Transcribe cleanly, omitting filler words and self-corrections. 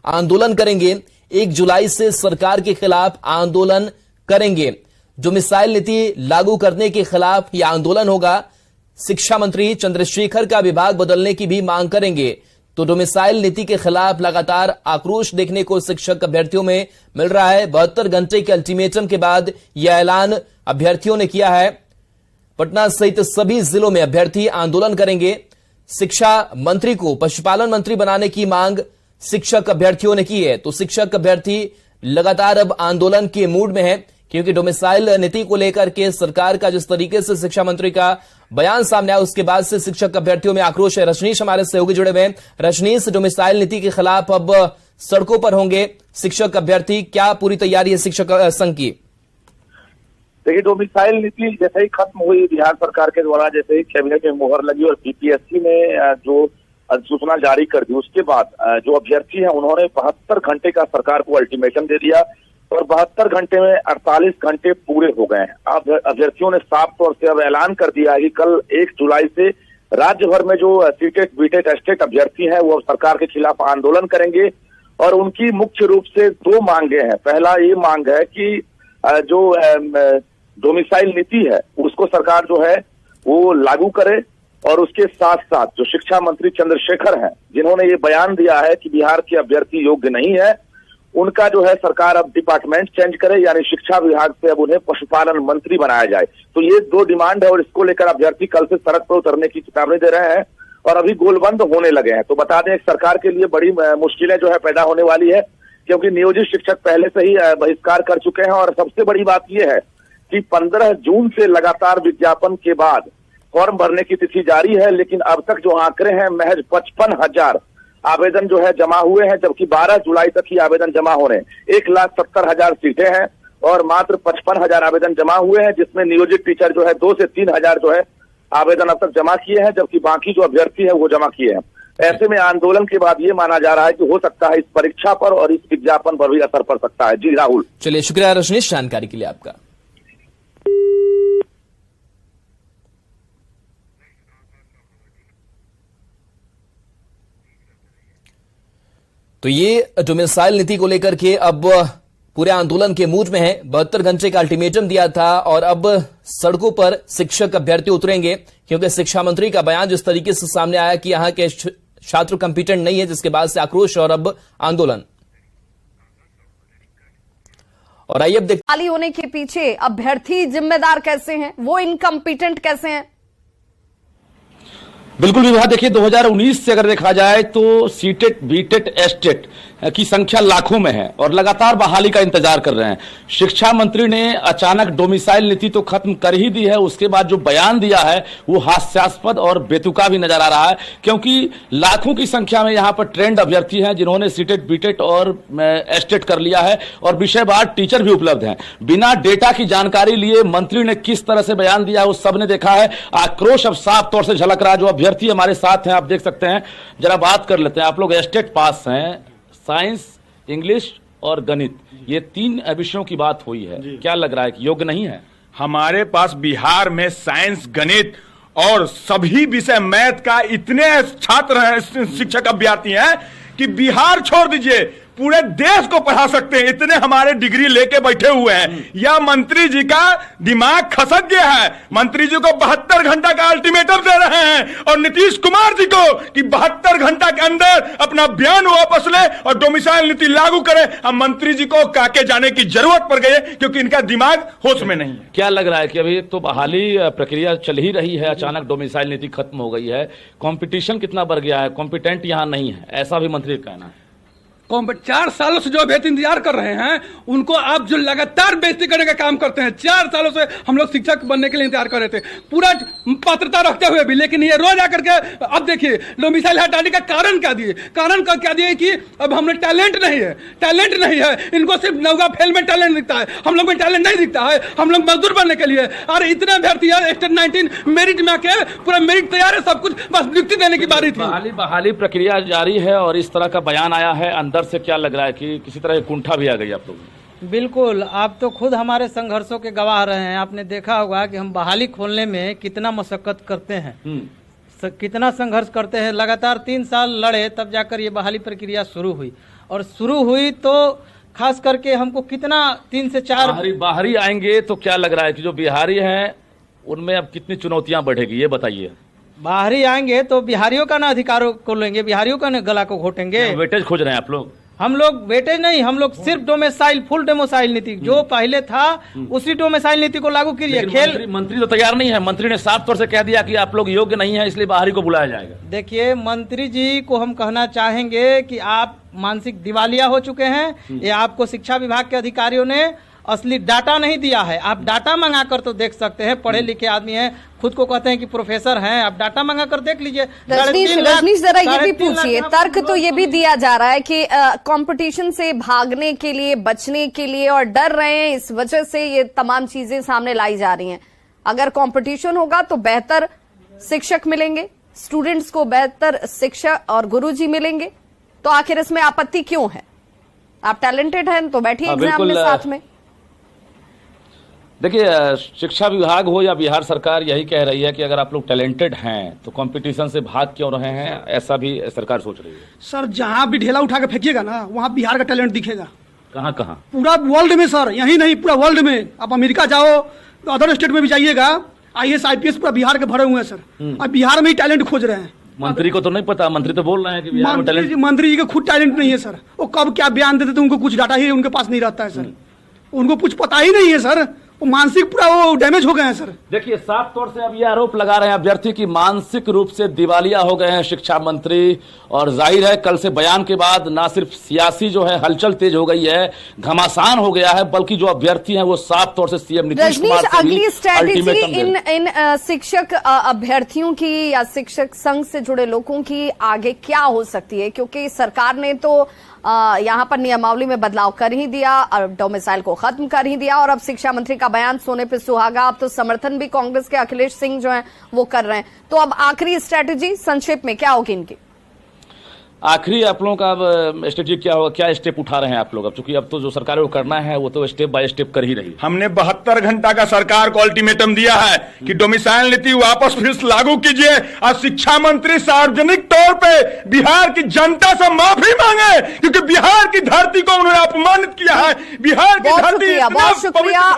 आंदोलन करेंगे। 1 जुलाई से सरकार के खिलाफ आंदोलन करेंगे। जो मिसाइल नीति लागू करने के खिलाफ यह आंदोलन होगा। शिक्षा मंत्री चंद्रशेखर का विभाग बदलने की भी मांग करेंगे। तो डोमिसाइल नीति के खिलाफ लगातार आक्रोश देखने को शिक्षक अभ्यर्थियों में मिल रहा है। 72 घंटे के अल्टीमेटम के बाद यह ऐलान अभ्यर्थियों ने किया है। पटना सहित सभी जिलों में अभ्यर्थी आंदोलन करेंगे। शिक्षा मंत्री को पशुपालन मंत्री बनाने की मांग शिक्षक अभ्यर्थियों ने की है। तो शिक्षक अभ्यर्थी लगातार अब आंदोलन के मूड में है, क्योंकि डोमिसाइल नीति को लेकर के सरकार का जिस तरीके से शिक्षा मंत्री का बयान सामने आया, उसके बाद से शिक्षक अभ्यर्थियों में आक्रोश है। रजनीश हमारे सहयोगी जुड़े हुए हैं। रजनीश, डोमिसाइल नीति के खिलाफ अब सड़कों पर होंगे शिक्षक अभ्यर्थी, क्या पूरी तैयारी है शिक्षक संघ की? देखिए, डोमिसाइल नीति जैसे ही खत्म हुई बिहार सरकार के द्वारा, जैसे ही कैबिनेट में मुहर लगी और बीपीएससी ने जो अधिसूचना जारी कर दी, उसके बाद जो अभ्यर्थी हैं उन्होंने 72 घंटे का सरकार को अल्टीमेटम दे दिया और 72 घंटे में 48 घंटे पूरे हो गए हैं। अब अभ्यर्थियों ने साफ तौर से अब ऐलान कर दिया है कि कल 1 जुलाई से राज्य भर में जो सीटेट बीटेट एस्टेट अभ्यर्थी हैं वो सरकार के खिलाफ आंदोलन करेंगे और उनकी मुख्य रूप से 2 मांगे हैं। पहला ये मांग है कि जो डोमिसाइल नीति है उसको सरकार जो है वो लागू करे, और उसके साथ साथ जो शिक्षा मंत्री चंद्रशेखर हैं जिन्होंने ये बयान दिया है कि बिहार के अभ्यर्थी योग्य नहीं है, उनका जो है सरकार अब डिपार्टमेंट चेंज करे, यानी शिक्षा विभाग से अब उन्हें पशुपालन मंत्री बनाया जाए। तो ये 2 डिमांड है और इसको लेकर अभ्यर्थी कल से सड़क पर उतरने की चेतावनी दे रहे हैं और अभी गोलबंद होने लगे हैं। तो बता दें, सरकार के लिए बड़ी मुश्किलें जो है पैदा होने वाली है, क्योंकि नियोजित शिक्षक पहले से ही बहिष्कार कर चुके हैं। और सबसे बड़ी बात यह है कि 15 जून से लगातार विज्ञापन के बाद फॉर्म भरने की तिथि जारी है, लेकिन अब तक जो आंकड़े हैं महज 55,000 आवेदन जो है जमा हुए हैं, जबकि 12 जुलाई तक ही आवेदन जमा हो रहे हैं। 1,70,000 सीटें हैं और मात्र 55,000 आवेदन जमा हुए हैं, जिसमें नियोजित टीचर जो है 2 से 3,000 जो है आवेदन अब तक जमा किए हैं, जबकि बाकी जो अभ्यर्थी है वो जमा किए हैं। ऐसे में आंदोलन के बाद ये माना जा रहा है कि हो सकता है इस परीक्षा पर और इस विज्ञापन पर भी असर पड़ सकता है। जी राहुल। चलिए, शुक्रिया रजनीश जानकारी के लिए आपका। तो ये डोमिसाइल नीति को लेकर के अब पूरे आंदोलन के मूड में है। 72 घंटे का अल्टीमेटम दिया था और अब सड़कों पर शिक्षक अभ्यर्थी उतरेंगे, क्योंकि शिक्षा मंत्री का बयान जिस तरीके से सामने आया कि यहां के छात्र कंपिटेंट नहीं है, जिसके बाद से आक्रोश और अब आंदोलन। और आइए अब देखते खाली होने के पीछे अभ्यर्थी जिम्मेदार कैसे हैं, वो इनकम्पिटेंट कैसे हैं? बिल्कुल विवाह, देखिए 2019 से अगर देखा जाए तो सीटेट बीटेट एस्टेट की संख्या लाखों में है और लगातार बहाली का इंतजार कर रहे हैं। शिक्षा मंत्री ने अचानक डोमिसाइल नीति तो खत्म कर ही दी है, उसके बाद जो बयान दिया है वो हास्यास्पद और बेतुका भी नजर आ रहा है, क्योंकि लाखों की संख्या में यहां पर ट्रेंड अभ्यर्थी हैं जिन्होंने सीटेट बीटेट और एस्टेट कर लिया है और विषयवार टीचर भी उपलब्ध हैं। बिना डेटा की जानकारी लिए मंत्री ने किस तरह से बयान दिया है वो सबने देखा है। आक्रोश अब साफ तौर से झलक रहा है। जो अभ्यर्थी हमारे साथ हैं, आप देख सकते हैं, जरा बात कर लेते हैं। आप लोग एस्टेट पास हैं, साइंस, इंग्लिश और गणित, ये 3 विषयों की बात हुई है, क्या लग रहा है कि योग्य नहीं है? हमारे पास बिहार में साइंस, गणित और सभी विषय मैथ का इतने छात्र हैं, शिक्षक अभ्यर्थी हैं कि बिहार छोड़ दीजिए पूरे देश को पढ़ा सकते हैं, इतने हमारे डिग्री लेके बैठे हुए हैं। या मंत्री जी का दिमाग खसक गया है। मंत्री जी को 72 घंटा का अल्टीमेटम दे रहे हैं और नीतीश कुमार जी को कि 72 घंटा के अंदर अपना बयान वापस ले और डोमिसाइल नीति लागू करें। अब मंत्री जी को काके जाने की जरूरत पड़ गई है, क्योंकि इनका दिमाग होश में नहीं है। क्या लग रहा है कि अभी तो बहाली प्रक्रिया चल ही रही है, अचानक डोमिसाइल नीति खत्म हो गई है, कंपटीशन कितना बढ़ गया है, कॉम्पिटेंट यहां नहीं है, ऐसा भी मंत्री का कहना है। 4 सालों से जो अभ्यर्थी इंतजार कर रहे हैं उनको आप जो लगातार बेइज्जती करने का काम करते हैं। 4 सालों से हम लोग शिक्षक बनने के लिए इंतजार कर रहे थे, पूरा पात्रता रखते हुए भी, लेकिन ये रोज आकर के अब देखिए डोमिसाइल हटाने का कारण क्या दिए? कारण का क्या दिए कि अब हम लोग टैलेंट नहीं है, इनको सिर्फ नौगा फेल में टैलेंट दिखता है, हम लोग में टैलेंट नहीं दिखता है, हम लोग मजदूर बनने के लिए। और इतने अभ्यर्थी यार स्टेट 19 मेरिट में आके पूरा मेरिट तैयार है, सब कुछ बस नियुक्ति देने की बारी थी। बहाली प्रक्रिया जारी है और इस तरह का बयान आया है, अंदर से क्या लग रहा है कि किसी तरह कुंठा भी आ गई आप लोग? बिल्कुल, आप तो खुद हमारे संघर्षों के गवाह रहे हैं। आपने देखा होगा कि हम बहाली खोलने में कितना मशक्कत करते हैं, कितना संघर्ष करते हैं। लगातार 3 साल लड़े, तब जाकर ये बहाली प्रक्रिया शुरू हुई और शुरू हुई तो खास करके हमको कितना 3 से 4 बाहरी आएंगे तो क्या लग रहा है कि जो बिहारी हैं उनमें अब कितनी चुनौतियां बढ़ेगी, ये बताइए। बाहरी आएंगे तो बिहारियों का ना अधिकारों को लेंगे, बिहारियों का ना गला को घोटेंगे। वेटेज खोज रहे हैं आप लोग? हम लोग वेटेज नहीं, हम लोग सिर्फ डोमिसाइल, फुल डोमिसाइल नीति जो पहले था उसी डोमिसाइल नीति को लागू कीजिए। खेल मंत्री तो तैयार नहीं है। मंत्री ने साफ तौर से कह दिया कि आप लोग योग्य नहीं है, इसलिए बाहरी को बुलाया जाएगा। देखिए, मंत्री जी को हम कहना चाहेंगे कि आप मानसिक दिवालिया हो चुके हैं। ये आपको शिक्षा विभाग के अधिकारियों ने असली डाटा नहीं दिया है। आप डाटा मंगा कर तो देख सकते हैं, पढ़े लिखे आदमी हैं, खुद को कहते हैं कि प्रोफेसर हैं, आप डाटा मंगा कर देख लीजिए। रजनीश जरा ये भी पूछिए, तर्क तो ये भी दिया जा रहा है कि कंपटीशन से भागने के लिए, बचने के लिए और डर रहे हैं, इस वजह से ये तमाम चीजें सामने लाई जा रही हैं। अगर कंपटीशन होगा तो बेहतर शिक्षक मिलेंगे, स्टूडेंट्स को बेहतर शिक्षा और गुरुजी मिलेंगे, तो आखिर इसमें आपत्ति क्यों है? आप टैलेंटेड हैं तो बैठिए एग्जाम में साथ में। देखिए, शिक्षा विभाग हो या बिहार सरकार यही कह रही है कि अगर आप लोग टैलेंटेड हैं तो कंपटीशन से भाग क्यों रहे हैं, ऐसा भी सरकार सोच रही है। सर, जहां भी ढेला उठा के फेंकिएगा ना, वहां बिहार का टैलेंट दिखेगा। कहां कहां? पूरा वर्ल्ड में सर, यही नहीं पूरा वर्ल्ड में। आप अमेरिका जाओ तो अदर स्टेट में भी जाइएगा, IAS IPS पूरा बिहार के भरे हुए हैं सर। अब बिहार में ही टैलेंट खोज रहे हैं। मंत्री को तो नहीं पता, मंत्री तो बोल रहे हैं कि बिहार में टैलेंट। मंत्री जी का खुद टैलेंट नहीं है सर। वो कब क्या बयान देते थे, उनको कुछ डाटा ही उनके पास नहीं रहता है सर। उनको कुछ पता ही नहीं है सर। वो मानसिक पूरा वो डैमेज हो गए हैं सर। देखिए, साफ तौर से अब ये आरोप लगा रहे हैं अभ्यर्थी की मानसिक रूप से दिवालिया हो गए हैं शिक्षा मंत्री। और जाहिर है कल से बयान के बाद ना सिर्फ सियासी जो है हलचल तेज हो गई है, घमासान हो गया है, बल्कि जो अभ्यर्थी हैं वो साफ तौर से सीएम नीतीश कुमार से अगली स्ट्रैटेजी इन शिक्षक अभ्यर्थियों की या शिक्षक संघ से जुड़े लोगों की आगे क्या हो सकती है? क्योंकि सरकार ने तो यहाँ पर नियमावली में बदलाव कर ही दिया और डोमिसाइल को खत्म कर ही दिया, और अब शिक्षा मंत्री का बयान सोने पे सुहागा। अब तो समर्थन भी कांग्रेस के अखिलेश सिंह जो हैं वो कर रहे हैं। तो अब आखिरी स्ट्रैटेजी संक्षेप में क्या होगी इनकी? आखिरी आप लोगों का स्ट्रेटेजी क्या होगा, क्या स्टेप उठा रहे हैं आप लोग? अब चूंकि अब तो जो सरकार को करना है वो तो स्टेप बाय स्टेप कर ही रही है। हमने 72 घंटा का सरकार को अल्टीमेटम दिया है कि डोमिसाइल नीति वापस फिर से लागू कीजिए और शिक्षा मंत्री सार्वजनिक तौर पे बिहार की जनता से माफी मांगे, क्योंकि बिहार की धरती को उन्होंने अपमानित किया है। बिहार की धरती बहुत शुक्रिया।